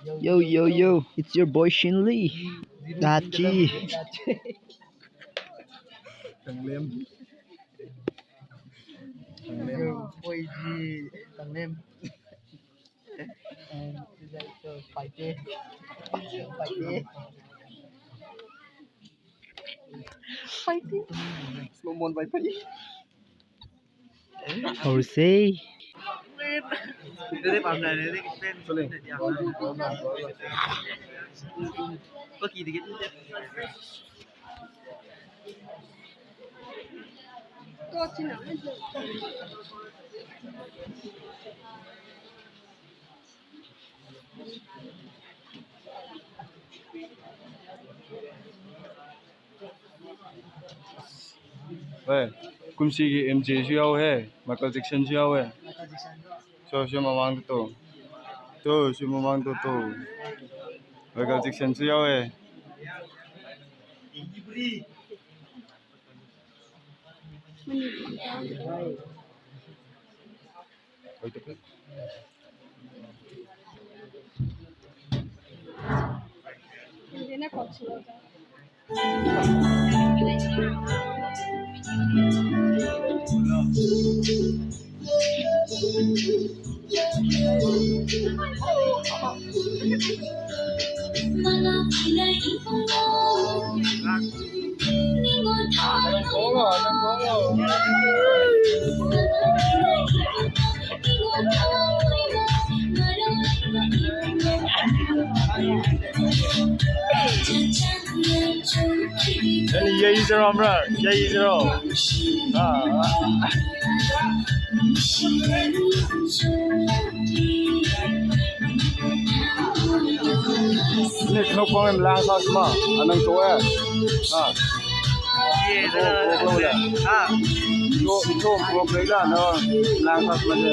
Yo, yo, yo, it's your boy Shin Lee. Dachi. Thằng Liêm. Your boy G, thằng em. And today so phải chơi. Slow mon vai phải. Jose. Đây làm này đấy cái tên. Sorry. Có kỳ thì cái Hey, Kumsi ki MJ siya he, Michael Jackson siya he. So siya mamang to. To siya mamang to. Michael Jackson siya he. Ini ye izero amra, ye izero. Ini kenapa kau melang sama? Anang tua. Itu problem lah, no. Melang sama je.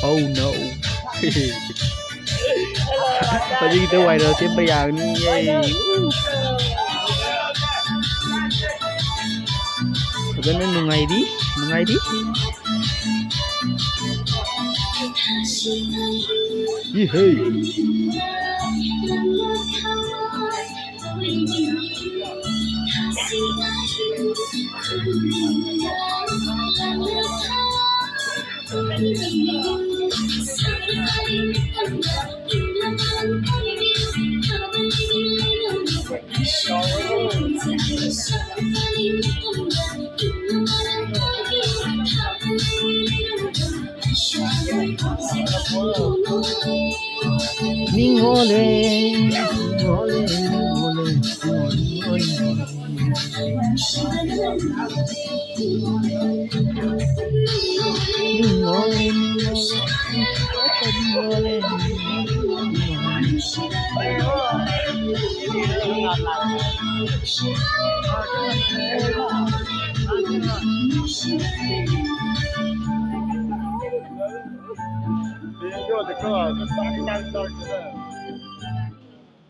Oh no. Tadi kita viral siapa yang ni? Ganun nungay di? Hey. Ningole.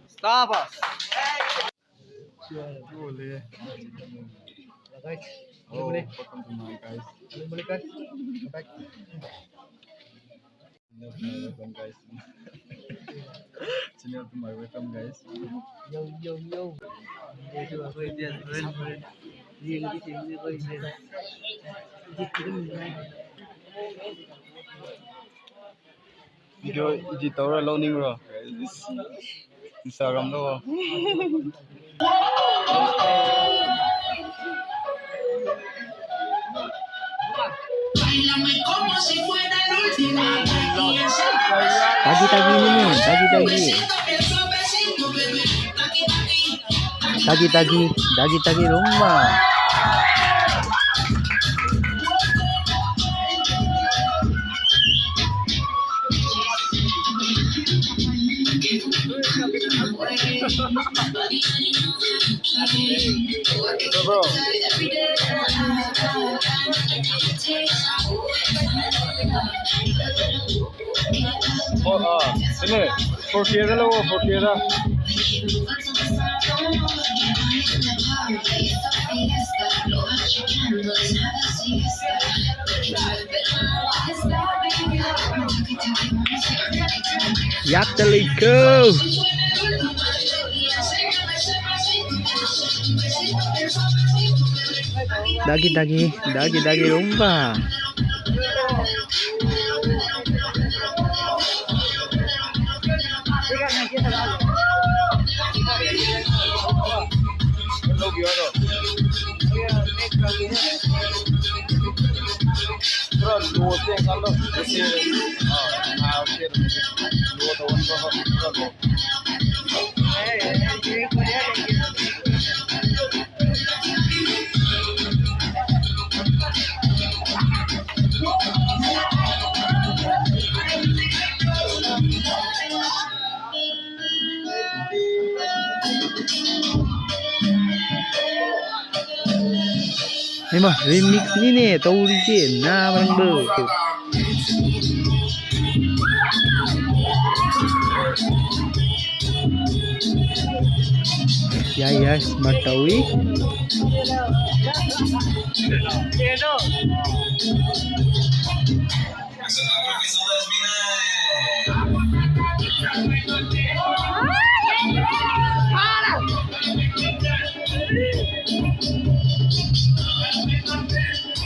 Stop us. Boleh. Guys, Oh, welcome to my guys. boleh kan? Baik. Welcome guys. Channel to my welcome guys. Yo. Đây là hơi tiền riêng cái tiếng như vậy này. Video editor loading rồi. Instagram đâu. Tagi rumah. Bro. Sini, 4K dah lah, 4K dah. Yaktaliko. Dagi rumba. Ni mah remix ni tahu licin. Nah, barang ber. Ya, smart tawi.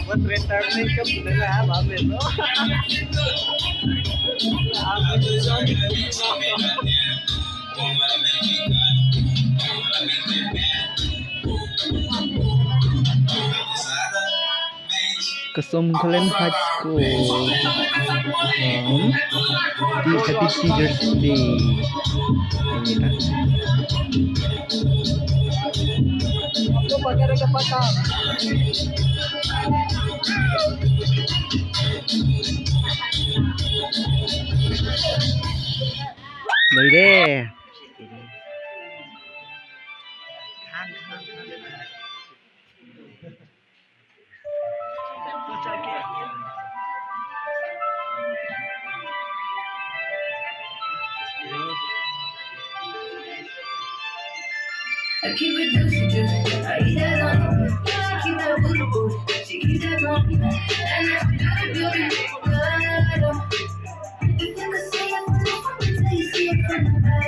Buat returning ke beneran apa itu? Kesom Kalen High School. Di Happy Teachers Day. Ini kan. Aku pakai reka patah. Đây deh. I keep it juicy, I eat that on. She keep that booty, she keep that on. And I beauty, if you could see it from the front until you see it from the back,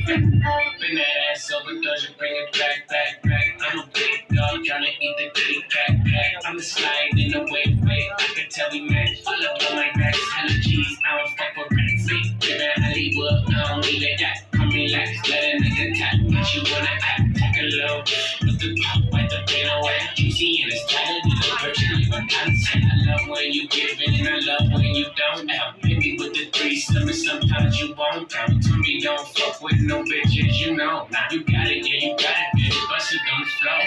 Bring that ass over, does you bring it back, back, back? I'm a big dog tryna eat the kitty cat, cat. I'm a slide in the way, I can tell we match. Pull up on my racks, hella cheese, I don't fuck with rats. Living Hollywood, I don't need a yacht. Come relax, let a nigga tap, but you wanna act, take a low. Put the pop, wipe the pain away. Juicy and it's tighter than a virgin, you a constant. I love when you give in, I love when you don't. Hit me with the threesome, and sometimes you won't. To me, don't fuck with no bitches, you know. Now you got it, yeah, you got it, bitch. Bust it on the floor.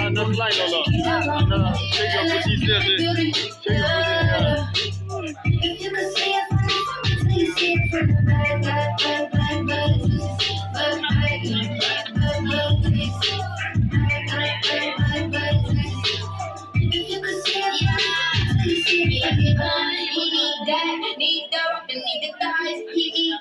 Another line, no. Check your pussy, check your pussy. If you could see it from the front until you see it from the back, if you could see it from the front until you see it from the back, he need that, need the rock and need the thighs. He eat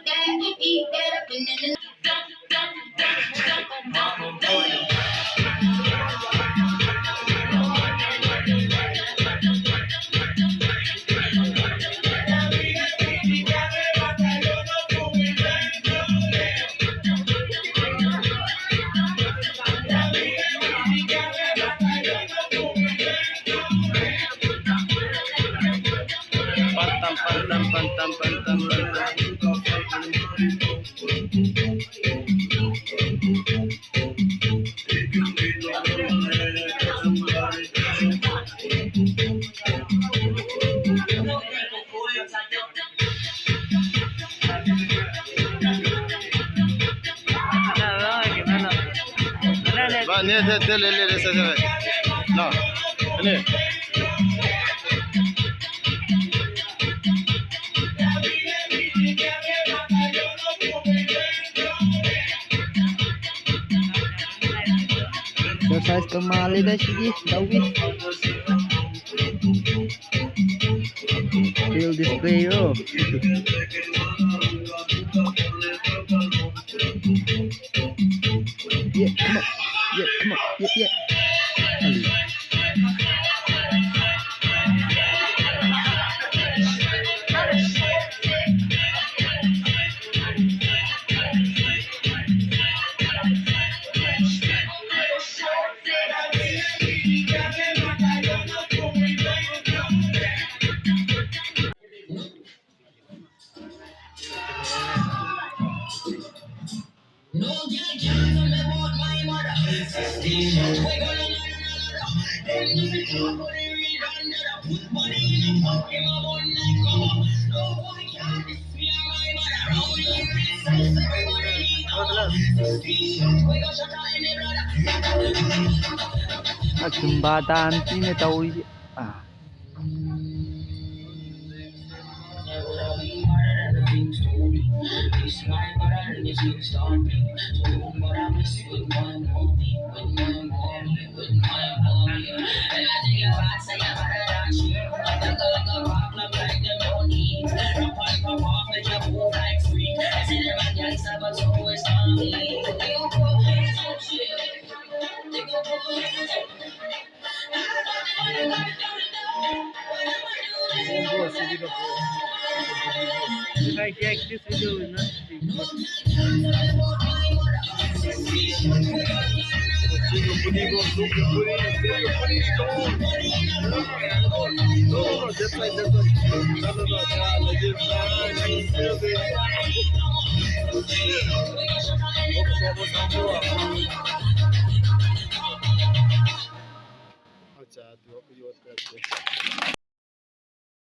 ले से ना ने Exercise kembali dah sih, Dawi. Feel this play, bro. Yeah, come on. Yeah, come on. Yeah. Jembatan ini tahu If I check this video, will not No,